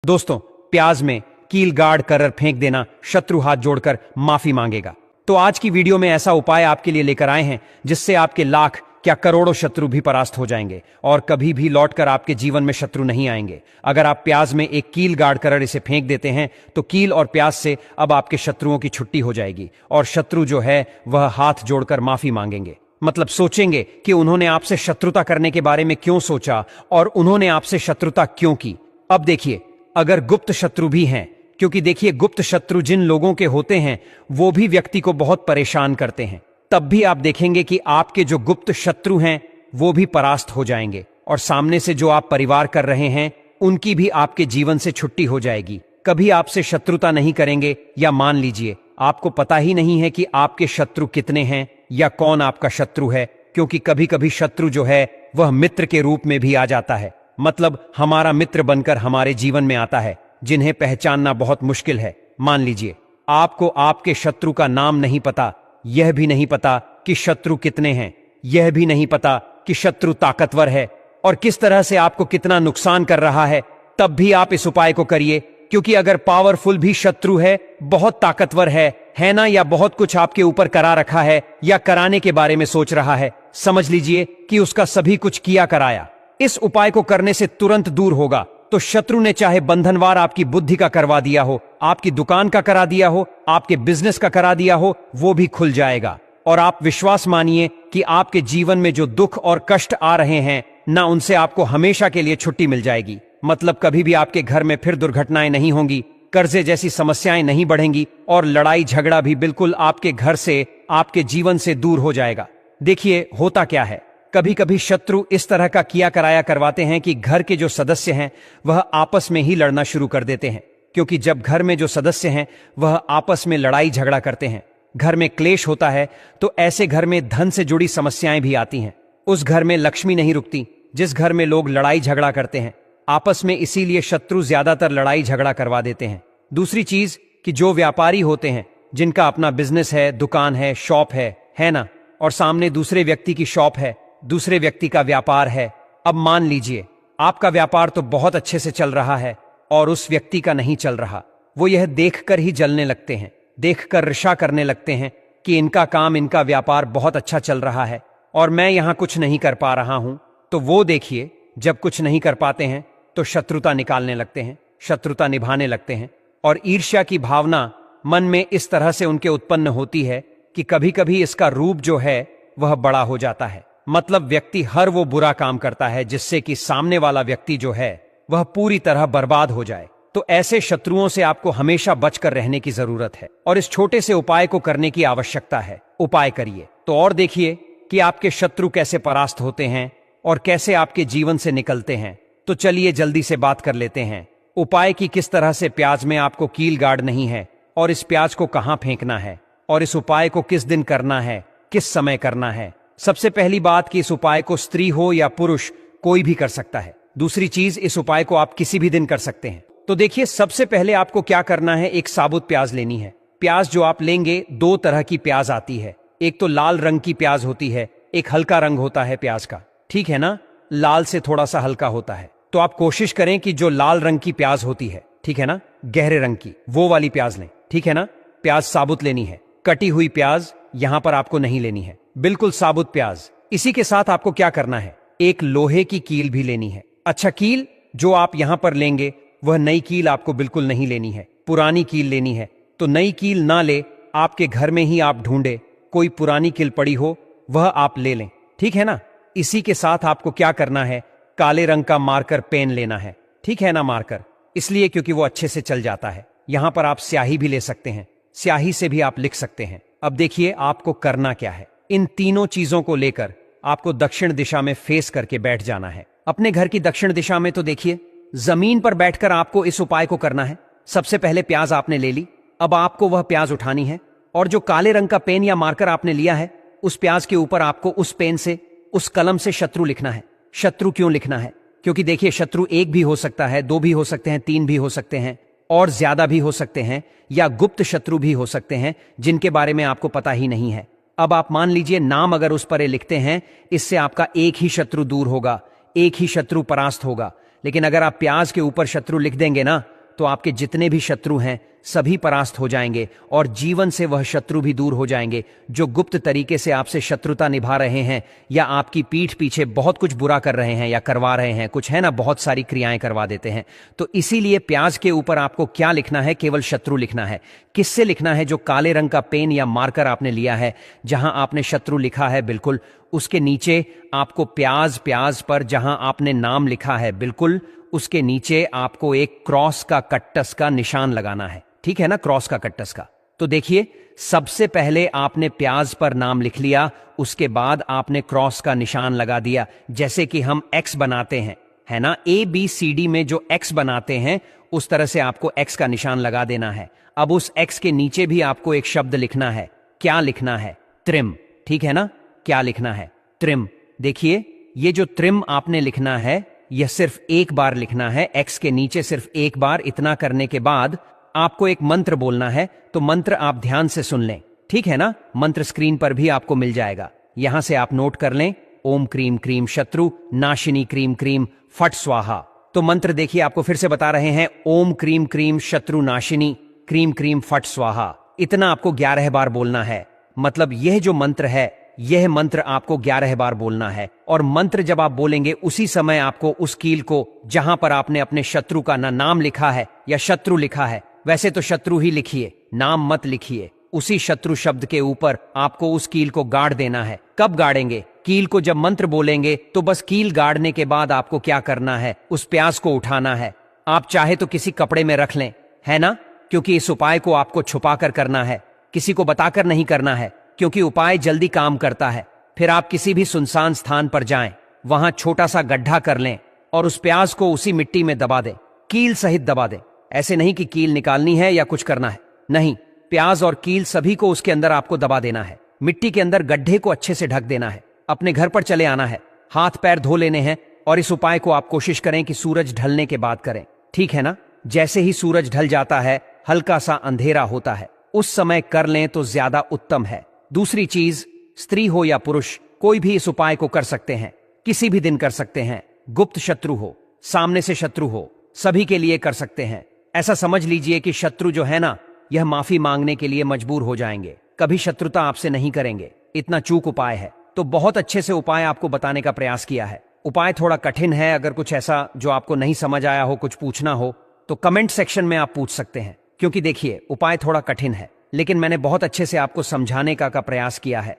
दोस्तों, प्याज में कील गाड़ कर फेंक देना, शत्रु हाथ जोड़कर माफी मांगेगा। तो आज की वीडियो में ऐसा उपाय आपके लिए लेकर आए हैं जिससे आपके लाख क्या करोड़ों शत्रु भी परास्त हो जाएंगे और कभी भी लौटकर आपके जीवन में शत्रु नहीं आएंगे। अगर आप प्याज में एक कील गाड़ कर इसे फेंक देते हैं तो कील और प्याज से अब आपके शत्रुओं की छुट्टी हो जाएगी और शत्रु जो है वह हाथ जोड़कर माफी मांगेंगे। मतलब सोचेंगे कि उन्होंने आपसे शत्रुता करने के बारे में क्यों सोचा और उन्होंने आपसे शत्रुता क्यों की। अब देखिए, अगर गुप्त शत्रु भी हैं, क्योंकि देखिए गुप्त शत्रु जिन लोगों के होते हैं वो भी व्यक्ति को बहुत परेशान करते हैं, तब भी आप देखेंगे कि आपके जो गुप्त शत्रु हैं वो भी परास्त हो जाएंगे और सामने से जो आप परिवार कर रहे हैं उनकी भी आपके जीवन से छुट्टी हो जाएगी। कभी आपसे शत्रुता नहीं करेंगे। या मान लीजिए आपको पता ही नहीं है कि आपके शत्रु कितने हैं या कौन आपका शत्रु है, क्योंकि कभी कभी शत्रु जो है वह मित्र के रूप में भी आ जाता है। मतलब हमारा मित्र बनकर हमारे जीवन में आता है, जिन्हें पहचानना बहुत मुश्किल है। मान लीजिए आपको आपके शत्रु का नाम नहीं पता, यह भी नहीं पता कि शत्रु कितने हैं, यह भी नहीं पता कि शत्रु ताकतवर है और किस तरह से आपको कितना नुकसान कर रहा है, तब भी आप इस उपाय को करिए। क्योंकि अगर पावरफुल भी शत्रु है, बहुत ताकतवर है ना, या बहुत कुछ आपके ऊपर करा रखा है या कराने के बारे में सोच रहा है, समझ लीजिए कि उसका सभी कुछ किया कराया इस उपाय को करने से तुरंत दूर होगा। तो शत्रु ने चाहे बंधनवार आपकी बुद्धि का करवा दिया हो, आपकी दुकान का करा दिया हो, आपके बिजनेस का करा दिया हो, वो भी खुल जाएगा। और आप विश्वास मानिए कि आपके जीवन में जो दुख और कष्ट आ रहे हैं ना, उनसे आपको हमेशा के लिए छुट्टी मिल जाएगी। मतलब कभी भी आपके घर में फिर दुर्घटनाएं नहीं होंगी, कर्जे जैसी समस्याएं नहीं बढ़ेंगी और लड़ाई झगड़ा भी बिल्कुल आपके घर से, आपके जीवन से दूर हो जाएगा। देखिए होता क्या है, कभी कभी शत्रु इस तरह का किया कराया करवाते हैं कि घर के जो सदस्य हैं वह आपस में ही लड़ना शुरू कर देते हैं। क्योंकि जब घर में जो सदस्य हैं वह आपस में लड़ाई झगड़ा करते हैं, घर में क्लेश होता है, तो ऐसे घर में धन से जुड़ी समस्याएं भी आती हैं। उस घर में लक्ष्मी नहीं रुकती जिस घर में लोग लड़ाई झगड़ा करते हैं आपस में, इसीलिए शत्रु ज्यादातर लड़ाई झगड़ा करवा देते हैं। दूसरी चीज कि जो व्यापारी होते हैं, जिनका अपना बिजनेस है, दुकान है, शॉप है ना, और सामने दूसरे व्यक्ति की शॉप है, दूसरे व्यक्ति का व्यापार है। अब मान लीजिए आपका व्यापार तो बहुत अच्छे से चल रहा है और उस व्यक्ति का नहीं चल रहा। वो यह देखकर ही जलने लगते हैं, देखकर ईर्ष्या करने लगते हैं कि इनका काम, इनका व्यापार बहुत अच्छा चल रहा है और मैं यहां कुछ नहीं कर पा रहा हूं। तो वो देखिए, जब कुछ नहीं कर पाते हैं तो शत्रुता निकालने लगते हैं, शत्रुता निभाने लगते हैं और ईर्ष्या की भावना मन में इस तरह से उनके उत्पन्न होती है कि कभी कभी इसका रूप जो है वह बड़ा हो जाता है। मतलब व्यक्ति हर वो बुरा काम करता है जिससे कि सामने वाला व्यक्ति जो है वह पूरी तरह बर्बाद हो जाए। तो ऐसे शत्रुओं से आपको हमेशा बचकर रहने की जरूरत है और इस छोटे से उपाय को करने की आवश्यकता है। उपाय करिए तो और देखिए कि आपके शत्रु कैसे परास्त होते हैं और कैसे आपके जीवन से निकलते हैं। तो चलिए जल्दी से बात कर लेते हैं उपाय की, किस तरह से प्याज में आपको कील गाड़ नहीं है और इस प्याज को कहां फेंकना है और इस उपाय को किस दिन करना है, किस समय करना है। सबसे पहली बात कि इस उपाय को स्त्री हो या पुरुष कोई भी कर सकता है। दूसरी चीज, इस उपाय को आप किसी भी दिन कर सकते हैं। तो देखिए सबसे पहले आपको क्या करना है, एक साबुत प्याज लेनी है। प्याज जो आप लेंगे, दो तरह की प्याज आती है, एक तो लाल रंग की प्याज होती है, एक हल्का रंग होता है प्याज का, ठीक है ना, लाल से थोड़ा सा हल्का होता है। तो आप कोशिश करें कि जो लाल रंग की प्याज होती है, ठीक है ना, गहरे रंग की, वो वाली प्याज लें, ठीक है ना। प्याज साबुत लेनी है, कटी हुई प्याज यहां पर आपको नहीं लेनी है, बिल्कुल साबुत प्याज। इसी के साथ आपको क्या करना है, एक लोहे की कील भी लेनी है। अच्छा, कील जो आप यहां पर लेंगे वह नई कील आपको बिल्कुल नहीं लेनी है, पुरानी कील लेनी है। तो नई कील ना ले, आपके घर में ही आप ढूंढे कोई पुरानी कील पड़ी हो वह आप ले लें, ठीक है ना। इसी के साथ आपको क्या करना है, काले रंग का मार्कर पेन लेना है, ठीक है ना। मार्कर इसलिए क्योंकि वो अच्छे से चल जाता है। यहां पर आप स्याही भी ले सकते हैं, स्याही से भी आप लिख सकते हैं। अब देखिए आपको करना क्या है, इन तीनों चीजों को लेकर आपको दक्षिण दिशा में फेस करके बैठ जाना है। अपने घर की दक्षिण दिशा में तो देखिए जमीन पर बैठकर आपको इस उपाय को करना है। सबसे पहले प्याज आपने ले ली, अब आपको वह प्याज उठानी है और जो काले रंग का पेन या मार्कर आपने लिया है, उस प्याज के ऊपर आपको उस पेन से, उस कलम से शत्रु लिखना है। शत्रु क्यों लिखना है, क्योंकि देखिए शत्रु एक भी हो सकता है, दो भी हो सकते हैं, तीन भी हो सकते हैं और ज्यादा भी हो सकते हैं, या गुप्त शत्रु भी हो सकते हैं जिनके बारे में आपको पता ही नहीं है। अब आप मान लीजिए नाम अगर उस पर लिखते हैं, इससे आपका एक ही शत्रु दूर होगा, एक ही शत्रु परास्त होगा। लेकिन अगर आप प्याज के ऊपर शत्रु लिख देंगे ना, तो आपके जितने भी शत्रु हैं सभी परास्त हो जाएंगे और जीवन से वह शत्रु भी दूर हो जाएंगे जो गुप्त तरीके से आपसे शत्रुता निभा रहे हैं या आपकी पीठ पीछे बहुत कुछ बुरा कर रहे हैं या करवा रहे हैं। कुछ है ना, बहुत सारी क्रियाएं करवा देते हैं। तो इसीलिए प्याज के ऊपर आपको क्या लिखना है, केवल शत्रु लिखना है। किससे लिखना है? जो काले रंग का पेन या मार्कर आपने लिया है, जहां आपने शत्रु लिखा है बिल्कुल उसके नीचे आपको प्याज पर जहां आपने नाम लिखा है बिल्कुल उसके नीचे आपको एक क्रॉस का कट्टस का निशान लगाना है। ठीक है ना, क्रॉस का कट्टस का। तो देखिए, सबसे पहले आपने प्याज पर नाम लिख लिया, उसके बाद आपने क्रॉस का निशान लगा दिया, जैसे कि हम एक्स बनाते हैं, है ना, ABCD में जो एक्स बनाते हैं उस तरह से आपको एक्स का निशान लगा देना है। अब उस एक्स के नीचे भी आपको एक शब्द लिखना है। क्या लिखना है? त्रिम। ठीक है ना, क्या लिखना है? त्रिम। देखिए, ये जो त्रिम आपने लिखना है यह सिर्फ एक बार लिखना है, एक्स के नीचे सिर्फ एक बार। इतना करने के बाद आपको एक मंत्र बोलना है, तो मंत्र आप ध्यान से सुन लें। ठीक है ना, मंत्र स्क्रीन पर भी आपको मिल जाएगा, यहां से आप नोट कर लें। ओम क्रीम क्रीम शत्रु नाशिनी क्रीम क्रीम फट स्वाहा। तो मंत्र देखिए, आपको फिर से बता रहे हैं, ओम क्रीम क्रीम शत्रु नाशिनी क्रीम क्रीम फट स्वाहा। इतना आपको 11 बार बोलना है। मतलब यह जो मंत्र है, यह मंत्र आपको 11 बार बोलना है। और मंत्र जब आप बोलेंगे उसी समय आपको उस कील को, जहां पर आपने अपने शत्रु का ना नाम लिखा है या शत्रु लिखा है, वैसे तो शत्रु ही लिखिए, नाम मत लिखिए, उसी शत्रु शब्द के ऊपर आपको उस कील को गाड़ देना है। कब गाड़ेंगे? कील को जब मंत्र बोलेंगे तो बस कील गाड़ने के बाद आपको क्या करना है? उस प्याज को उठाना है। आप चाहे तो किसी कपड़े में रख लें, है ना, क्योंकि इस उपाय को आपको छुपा कर करना है, किसी को बताकर नहीं करना है, क्योंकि उपाय जल्दी काम करता है। फिर आप किसी भी सुनसान स्थान पर जाएं, वहां छोटा सा गड्ढा कर लें और उस प्याज को उसी मिट्टी में दबा दें, कील सहित दबा दें। ऐसे नहीं कि कील निकालनी है या कुछ करना है, नहीं, प्याज और कील सभी को उसके अंदर आपको दबा देना है। मिट्टी के अंदर गड्ढे को अच्छे से ढक देना है। अपने घर पर चले आना है, हाथ पैर धो लेने हैं और इस उपाय को आप कोशिश करें कि सूरज ढलने के बाद करें। ठीक है ना, जैसे ही सूरज ढल जाता है, हल्का सा अंधेरा होता है, उस समय कर लें तो ज्यादा उत्तम है। दूसरी चीज, स्त्री हो या पुरुष, कोई भी इस उपाय को कर सकते हैं, किसी भी दिन कर सकते हैं। गुप्त शत्रु हो, सामने से शत्रु हो, सभी के लिए कर सकते हैं। ऐसा समझ लीजिए कि शत्रु जो है ना, यह माफी मांगने के लिए मजबूर हो जाएंगे, कभी शत्रुता आपसे नहीं करेंगे। इतना चूक उपाय है, तो बहुत अच्छे से उपाय आपको बताने का प्रयास किया है। उपाय थोड़ा कठिन है, अगर कुछ ऐसा जो आपको नहीं समझ आया हो, कुछ पूछना हो तो कमेंट सेक्शन में आप पूछ सकते हैं। क्योंकि देखिए, उपाय थोड़ा कठिन है, लेकिन मैंने बहुत अच्छे से आपको समझाने का प्रयास किया है।